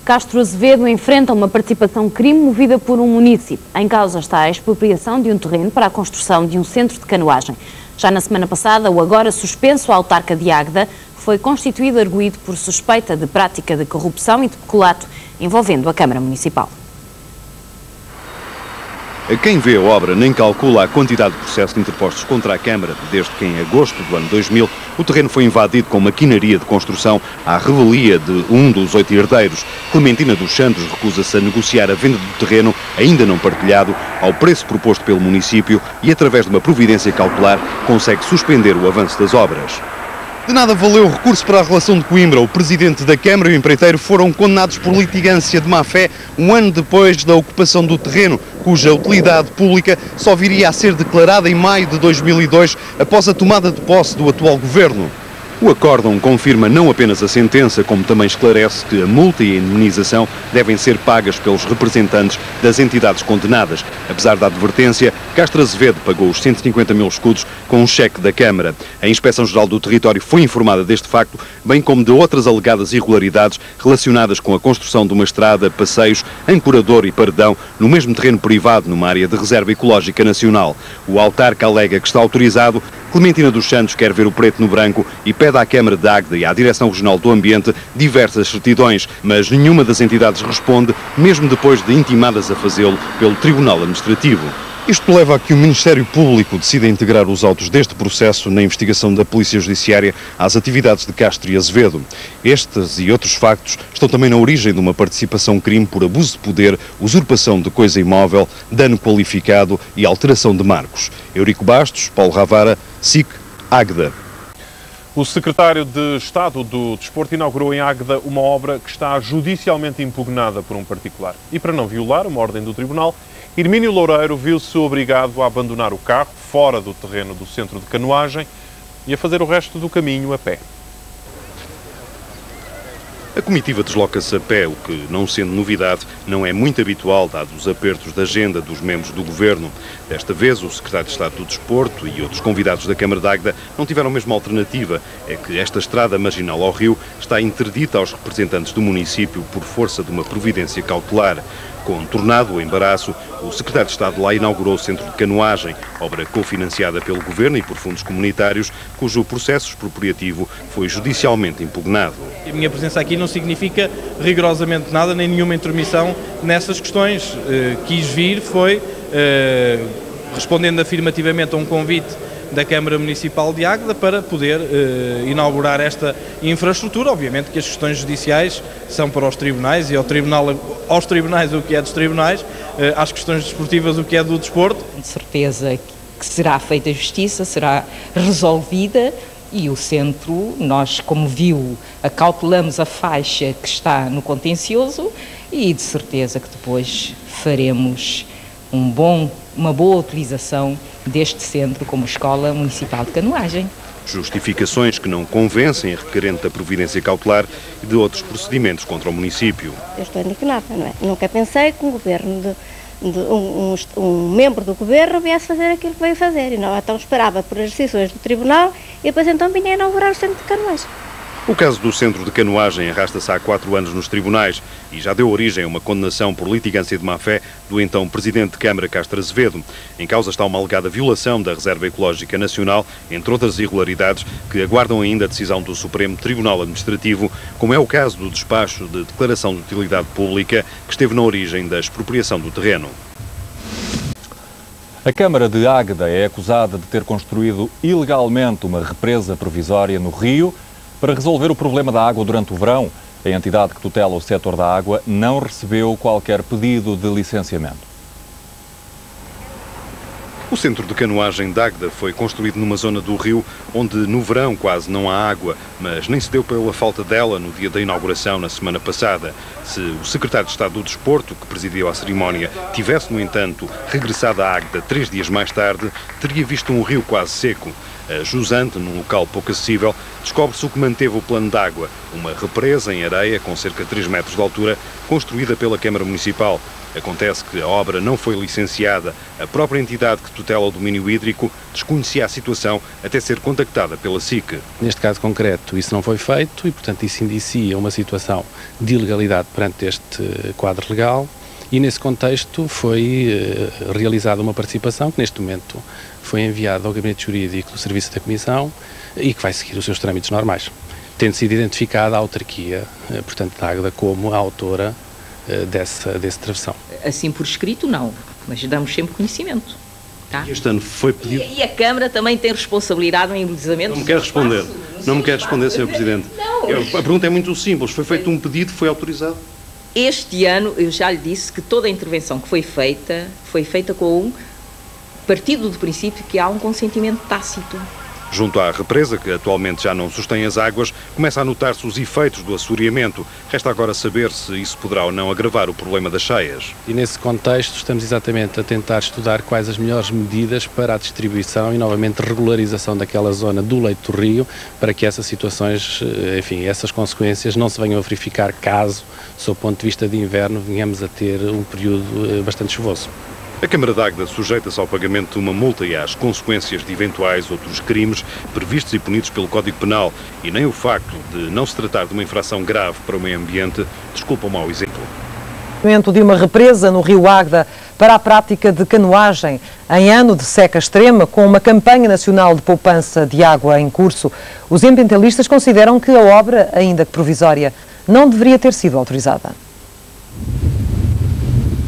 Castro Azevedo enfrenta uma participação crime movida por um munícipe. Em causa está a expropriação de um terreno para a construção de um centro de canoagem. Já na semana passada, o agora suspenso autarca de Águeda foi constituído arguido por suspeita de prática de corrupção e de peculato envolvendo a Câmara Municipal. Quem vê a obra nem calcula a quantidade de processos interpostos contra a Câmara, desde que em agosto do ano 2000 o terreno foi invadido com maquinaria de construção à revelia de um dos 8 herdeiros. Clementina dos Santos recusa-se a negociar a venda do terreno, ainda não partilhado, ao preço proposto pelo município e, através de uma providência cautelar, consegue suspender o avanço das obras. De nada valeu o recurso para a relação de Coimbra. O presidente da Câmara e o empreiteiro foram condenados por litigância de má-fé um ano depois da ocupação do terreno, cuja utilidade pública só viria a ser declarada em maio de 2002, após a tomada de posse do atual governo. O acórdão confirma não apenas a sentença, como também esclarece que a multa e a indemnização devem ser pagas pelos representantes das entidades condenadas. Apesar da advertência, Castro Azevedo pagou os 150 mil escudos com um cheque da Câmara. A Inspeção-Geral do Território foi informada deste facto, bem como de outras alegadas irregularidades relacionadas com a construção de uma estrada, passeios, ancorador e paredão no mesmo terreno privado, numa área de reserva ecológica nacional. O autarca alega que está autorizado. Clementina dos Santos quer ver o preto no branco e pede à Câmara de Águeda e à Direção Regional do Ambiente diversas certidões, mas nenhuma das entidades responde, mesmo depois de intimadas a fazê-lo pelo Tribunal Administrativo. Isto leva a que o Ministério Público decida integrar os autos deste processo na investigação da Polícia Judiciária às atividades de Castro e Azevedo. Estes e outros factos estão também na origem de uma participação-crime por abuso de poder, usurpação de coisa imóvel, dano qualificado e alteração de marcos. Eurico Bastos, Paulo Ravara, SIC, Águeda. O secretário de Estado do Desporto inaugurou em Águeda uma obra que está judicialmente impugnada por um particular. E para não violar uma ordem do tribunal, Hermínio Loureiro viu-se obrigado a abandonar o carro fora do terreno do centro de canoagem e a fazer o resto do caminho a pé. A comitiva desloca-se a pé, o que, não sendo novidade, não é muito habitual, dados os apertos da agenda dos membros do Governo. Desta vez, o secretário de Estado do Desporto e outros convidados da Câmara de Águeda não tiveram a mesma alternativa. É que esta estrada marginal ao rio está interdita aos representantes do município por força de uma providência cautelar. Contornado o embaraço, o secretário de Estado lá inaugurou o centro de canoagem, obra cofinanciada pelo Governo e por fundos comunitários, cujo processo expropriativo foi judicialmente impugnado. A minha presença aqui não significa rigorosamente nada, nem nenhuma intromissão nessas questões. Quis vir, foi respondendo afirmativamente a um convite da Câmara Municipal de Águeda para poder inaugurar esta infraestrutura. Obviamente que as questões judiciais são para os tribunais e aos tribunais o que é dos tribunais, às questões desportivas o que é do desporto. De certeza que será feita justiça, será resolvida e o centro, nós, como viu, acautelamos a faixa que está no contencioso e de certeza que depois faremos uma boa utilização deste centro como Escola Municipal de Canoagem. Justificações que não convencem a requerente da providência cautelar e de outros procedimentos contra o município. Eu estou indignada, não é? Nunca pensei que um governo, um membro do governo viesse fazer aquilo que veio fazer. E não, então esperava por as decisões do tribunal e depois então vinha a inaugurar o centro de canoagem. O caso do centro de canoagem arrasta-se há 4 anos nos tribunais e já deu origem a uma condenação por litigância de má-fé do então Presidente de Câmara, Castro Azevedo. Em causa está uma alegada violação da Reserva Ecológica Nacional, entre outras irregularidades que aguardam ainda a decisão do Supremo Tribunal Administrativo, como é o caso do despacho de declaração de utilidade pública que esteve na origem da expropriação do terreno. A Câmara de Águeda é acusada de ter construído ilegalmente uma represa provisória no rio. Para resolver o problema da água durante o verão, a entidade que tutela o setor da água não recebeu qualquer pedido de licenciamento. O centro de canoagem de Águeda foi construído numa zona do rio onde no verão quase não há água, mas nem se deu pela falta dela no dia da inauguração na semana passada. Se o secretário de Estado do Desporto, que presidiu a cerimónia, tivesse, no entanto, regressado a Águeda 3 dias mais tarde, teria visto um rio quase seco. A jusante, num local pouco acessível, descobre-se o que manteve o plano de água, uma represa em areia com cerca de 3 metros de altura, construída pela Câmara Municipal. Acontece que a obra não foi licenciada. A própria entidade que tutela o domínio hídrico desconhecia a situação até ser contactada pela SIC. Neste caso concreto, isso não foi feito e, portanto, isso indicia uma situação de ilegalidade perante este quadro legal e, nesse contexto, foi realizada uma participação que, neste momento, foi enviada ao Gabinete Jurídico do Serviço da Comissão e que vai seguir os seus trâmites normais, tendo sido identificada a autarquia, portanto, da Águeda, como a autora desse travessão. Assim por escrito, não, mas damos sempre conhecimento. Tá? E este ano foi pedido... E a Câmara também tem responsabilidade no embelezamento. Não me quer responder. Não me quer responder, Sr. Presidente. A pergunta é muito simples. Foi feito um pedido, foi autorizado? Este ano, eu já lhe disse que toda a intervenção que foi feita com um partido do princípio que há um consentimento tácito. Junto à represa, que atualmente já não sustém as águas, começa a notar-se os efeitos do assoreamento. Resta agora saber se isso poderá ou não agravar o problema das cheias. E nesse contexto estamos exatamente a tentar estudar quais as melhores medidas para a distribuição e novamente regularização daquela zona do leito do rio, para que essas situações, enfim, essas consequências não se venham a verificar caso, sob o ponto de vista de inverno, venhamos a ter um período bastante chuvoso. A Câmara de Águeda sujeita-se ao pagamento de uma multa e às consequências de eventuais outros crimes previstos e punidos pelo Código Penal, e nem o facto de não se tratar de uma infração grave para o meio ambiente desculpa o mau exemplo. De uma represa no rio Águeda para a prática de canoagem em ano de seca extrema, com uma campanha nacional de poupança de água em curso, os ambientalistas consideram que a obra, ainda que provisória, não deveria ter sido autorizada.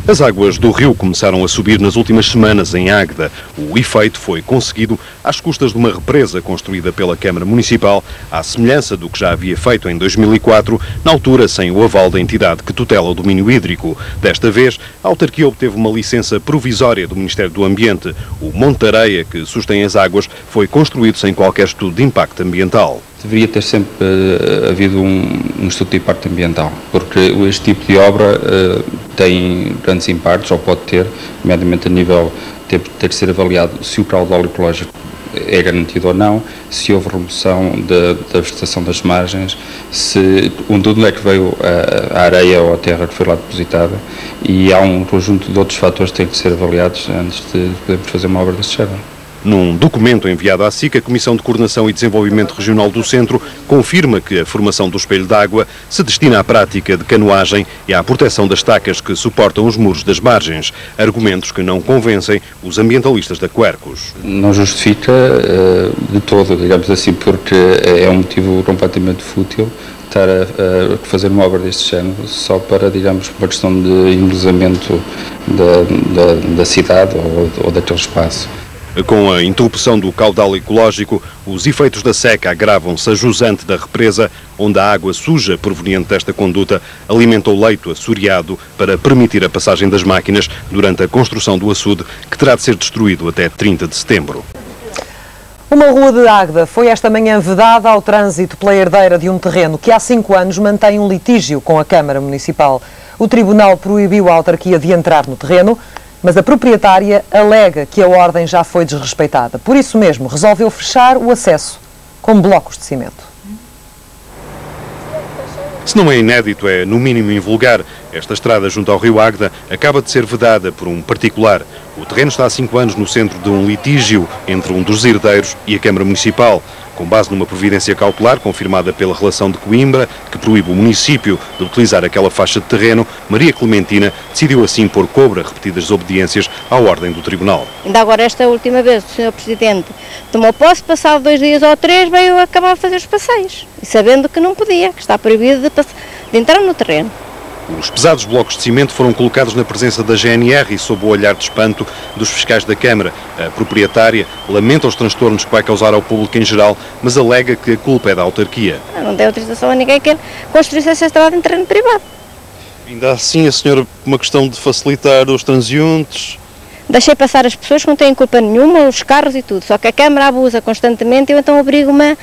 As águas do rio começaram a subir nas últimas semanas em Águeda. O efeito foi conseguido às custas de uma represa construída pela Câmara Municipal, à semelhança do que já havia feito em 2004, na altura sem o aval da entidade que tutela o domínio hídrico. Desta vez, a autarquia obteve uma licença provisória do Ministério do Ambiente. O Monte de Areia, que sustém as águas, foi construído sem qualquer estudo de impacto ambiental. Deveria ter sempre havido um estudo de impacto ambiental, porque este tipo de obra tem grandes impactos, ou pode ter, nomeadamente a nível de ter de ser avaliado se o caudal ecológico é garantido ou não, se houve remoção da vegetação das margens, de onde é que veio a areia ou a terra que foi lá depositada, e há um conjunto de outros fatores que têm que ser avaliados antes de podermos fazer uma obra desse género. Num documento enviado à SIC, a Comissão de Coordenação e Desenvolvimento Regional do Centro confirma que a formação do espelho d'água se destina à prática de canoagem e à proteção das estacas que suportam os muros das margens, argumentos que não convencem os ambientalistas da Quercus. Não justifica de todo, digamos assim, porque é um motivo completamente fútil estar a fazer uma obra deste género só para, digamos, uma questão de embelezamento da cidade ou daquele espaço. Com a interrupção do caudal ecológico, os efeitos da seca agravam-se a jusante da represa, onde a água suja proveniente desta conduta alimenta o leito assoreado para permitir a passagem das máquinas durante a construção do açude, que terá de ser destruído até 30 de setembro. Uma rua de Águeda foi esta manhã vedada ao trânsito pela herdeira de um terreno que há 5 anos mantém um litígio com a Câmara Municipal. O Tribunal proibiu a autarquia de entrar no terreno, mas a proprietária alega que a ordem já foi desrespeitada. Por isso mesmo, resolveu fechar o acesso com blocos de cimento. Se não é inédito, é no mínimo invulgar. Esta estrada junto ao rio Águeda acaba de ser vedada por um particular. O terreno está há 5 anos no centro de um litígio entre um dos herdeiros e a Câmara Municipal. Com base numa providência cautelar confirmada pela Relação de Coimbra, que proíbe o município de utilizar aquela faixa de terreno, Maria Clementina decidiu assim pôr cobra repetidas desobediências à ordem do Tribunal. Ainda agora, esta última vez, o Sr. Presidente tomou posse, passado 2 dias ou 3, veio acabar de fazer os passeios, sabendo que não podia, que está proibido de entrar no terreno. Os pesados blocos de cimento foram colocados na presença da GNR e sob o olhar de espanto dos fiscais da Câmara. A proprietária lamenta os transtornos que vai causar ao público em geral, mas alega que a culpa é da autarquia. Não deu autorização a ninguém que construísse essa estrada em terreno privado. Ainda assim, a senhora, uma questão de facilitar os transeuntes... Deixei passar as pessoas que não têm culpa nenhuma, os carros e tudo, só que a Câmara abusa constantemente e eu então obrigo-me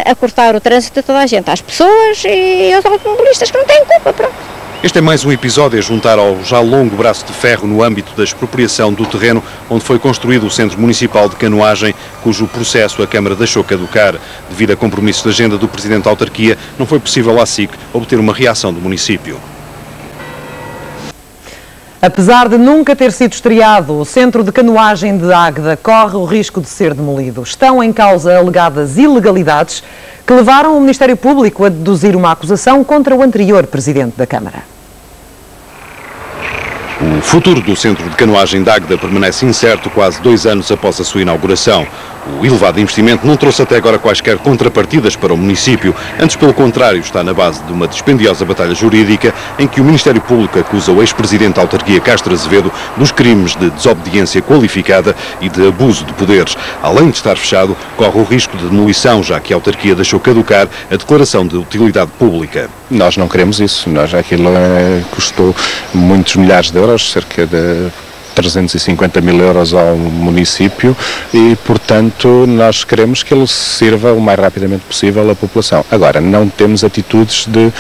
a cortar o trânsito a toda a gente, às pessoas e aos automobilistas que não têm culpa, pronto. Este é mais um episódio a juntar ao já longo braço de ferro no âmbito da expropriação do terreno onde foi construído o Centro Municipal de Canoagem, cujo processo a Câmara deixou caducar. Devido a compromissos de agenda do Presidente da Autarquia, não foi possível à SIC obter uma reação do município. Apesar de nunca ter sido estreado, o Centro de Canoagem de Águeda corre o risco de ser demolido. Estão em causa alegadas ilegalidades que levaram o Ministério Público a deduzir uma acusação contra o anterior Presidente da Câmara. O futuro do Centro de Canoagem de Águeda permanece incerto quase 2 anos após a sua inauguração. O elevado investimento não trouxe até agora quaisquer contrapartidas para o município. Antes, pelo contrário, está na base de uma dispendiosa batalha jurídica em que o Ministério Público acusa o ex-presidente da autarquia Castro Azevedo dos crimes de desobediência qualificada e de abuso de poderes. Além de estar fechado, corre o risco de demolição, já que a autarquia deixou caducar a declaração de utilidade pública. Nós não queremos isso. Aquilo custou muitos milhares de euros, cerca de 350 mil euros ao município e, portanto, nós queremos que ele sirva o mais rapidamente possível à população. Agora, não temos atitudes de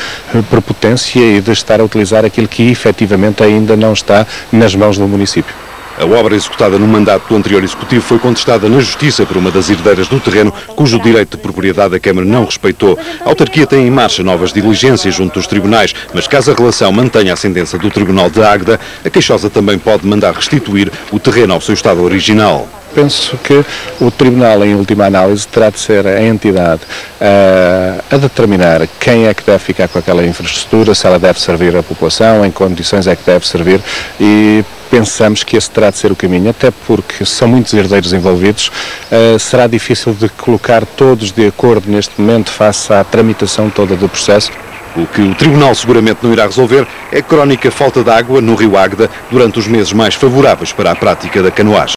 prepotência e de estar a utilizar aquilo que efetivamente ainda não está nas mãos do município. A obra executada no mandato do anterior Executivo foi contestada na Justiça por uma das herdeiras do terreno, cujo direito de propriedade a Câmara não respeitou. A autarquia tem em marcha novas diligências junto dos tribunais, mas caso a relação mantenha a sentença do Tribunal de Águeda, a queixosa também pode mandar restituir o terreno ao seu estado original. Penso que o Tribunal, em última análise, terá de ser a entidade a determinar quem é que deve ficar com aquela infraestrutura, se ela deve servir à população, em que condições é que deve servir, e pensamos que esse terá de ser o caminho, até porque são muitos herdeiros envolvidos, será difícil de colocar todos de acordo neste momento face à tramitação toda do processo. O que o Tribunal seguramente não irá resolver é a crónica falta de água no rio Águeda durante os meses mais favoráveis para a prática da canoagem.